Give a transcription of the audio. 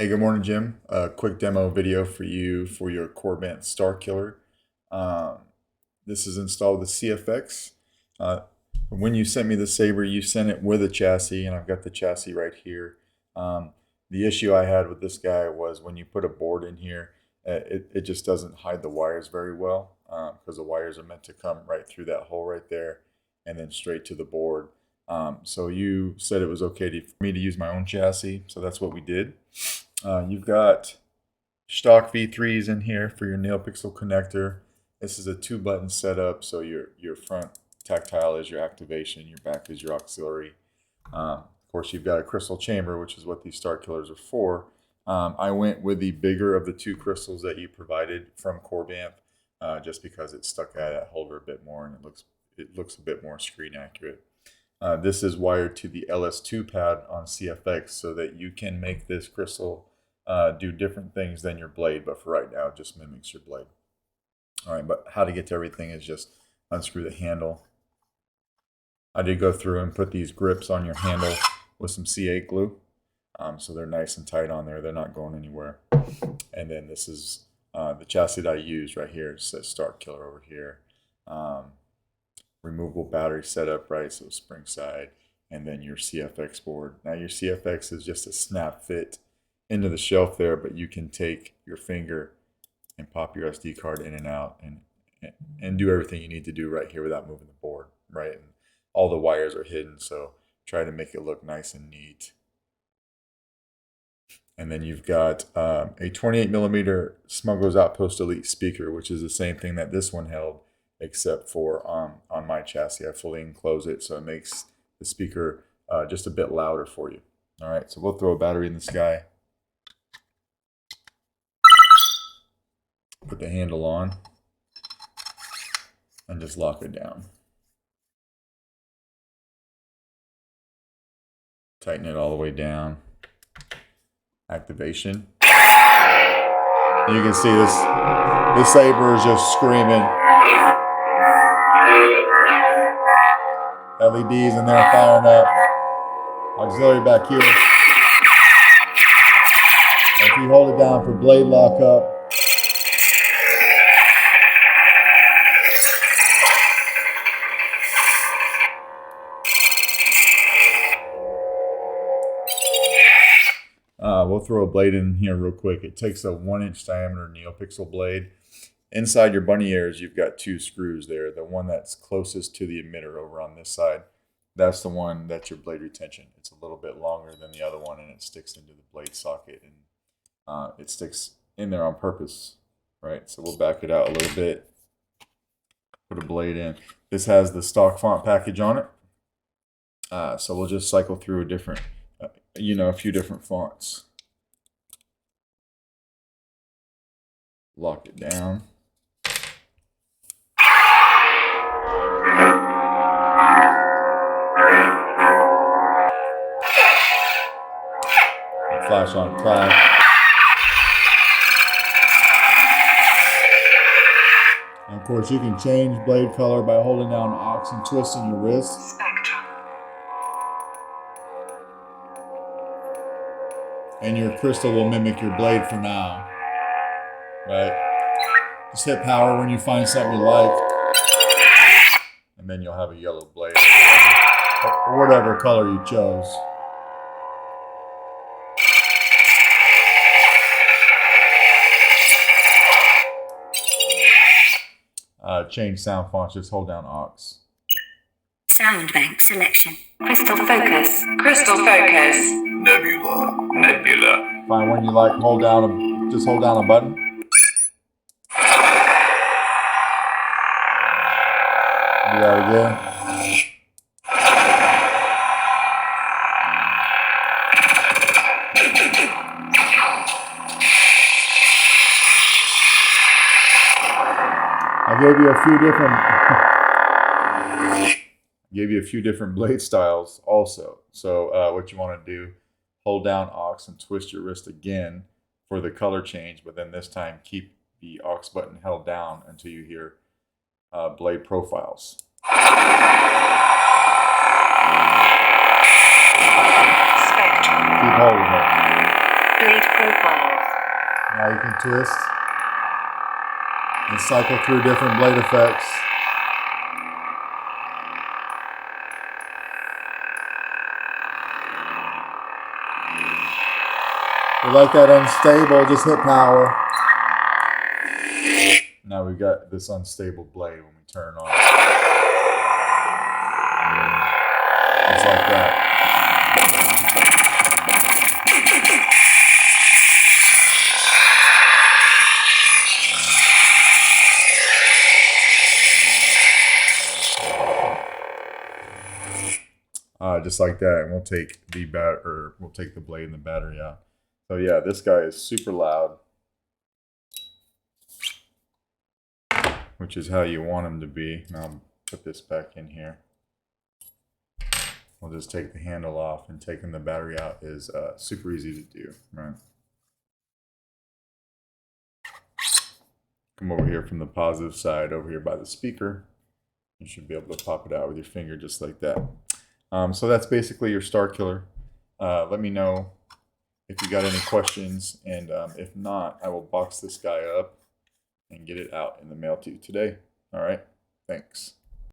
Hey, good morning, Jim. A quick demo video for you for your Korbanth Starkiller. Um, this is installed with CFX. Uh, when you sent me the saber, you sent it with a chassis, and I've got the chassis right here. The issue I had with this guy was when you put a board in here, it just doesn't hide the wires very well because the wires are meant to come right through that hole right there and then straight to the board. So you said it was okay for me to use my own chassis, so that's what we did. You've got stock V3s in here for your Neopixel connector. This is a 2-button setup, so your front tactile is your activation, your back is your auxiliary. Of course, you've got a crystal chamber, which is what these Starkillers are for. I went with the bigger of the 2 crystals that you provided from Korbanth, just because it stuck out of that holder a bit more and it looks a bit more screen accurate. This is wired to the LS2 pad on CFX so that you can make this crystal do different things than your blade, but for right now it just mimics your blade. All right, but how to get to everything is just unscrew the handle. I did go through and put these grips on your handle with some C8 glue, so they're nice and tight on there. They're not going anywhere. And then this is the chassis that I used right here. It says Starkiller over here. Removable battery setup, right? So spring side, and then your CFX board. Now your CFX is just a snap fit into the shelf there, but you can take your finger and pop your SD card in and out and do everything you need to do right here without moving the board, right? And all the wires are hidden, so try to make it look nice and neat. And then you've got a 28mm Smuggler's Outpost Elite speaker, which is the same thing that this one held, except for on my chassis, I fully enclose it, so it makes the speaker just a bit louder for you. All right, so we'll throw a battery in this guy. Put the handle on and just lock it down. Tighten it all the way down. Activation. You can see this saber is just screaming. LEDs in there firing up. Auxiliary back here. And if you hold it down for blade lockup, we'll throw a blade in here real quick. It takes a 1-inch diameter Neopixel blade. Inside your bunny ears, you've got 2 screws there. The one that's closest to the emitter over on this side, that's the one that's your blade retention. It's a little bit longer than the other one, and it sticks into the blade socket, and it sticks in there on purpose, right? So we'll back it out a little bit, put a blade in. This has the stock font package on it, so we'll just cycle through a different, a few different fonts. Lock it down. Flash on flash. And of course, you can change blade color by holding down Aux and twisting your wrist. And your crystal will mimic your blade for now. Right? Just hit power when you find something you like. And then you'll have a yellow blade. Or whatever color you chose. Change sound fonts, just hold down Aux. Sound bank selection. Crystal focus. Crystal focus. Nebula. Nebula. Find one you like, just hold down a button. Do that again. I gave you a few different blade styles also. So what you want to do, hold down Aux and twist your wrist again for the color change, but then this time keep the Aux button held down until you hear blade profiles. Spectrum. Keep holding it. Blade profile. Now you can twist and cycle through different blade effects. If you like that unstable, just hit power. Now we've got this unstable blade when we turn on. It's like that. Just like that, and we'll take the blade and the battery out. So yeah, this guy is super loud, which is how you want him to be. Now I'll put this back in here. We'll just take the handle off, and taking the battery out is super easy to do, right? Come over here from the positive side, over here by the speaker. You should be able to pop it out with your finger just like that. So that's basically your Starkiller. Let me know if you got any questions, and if not, I will box this guy up and get it out in the mail to you today. All right, thanks.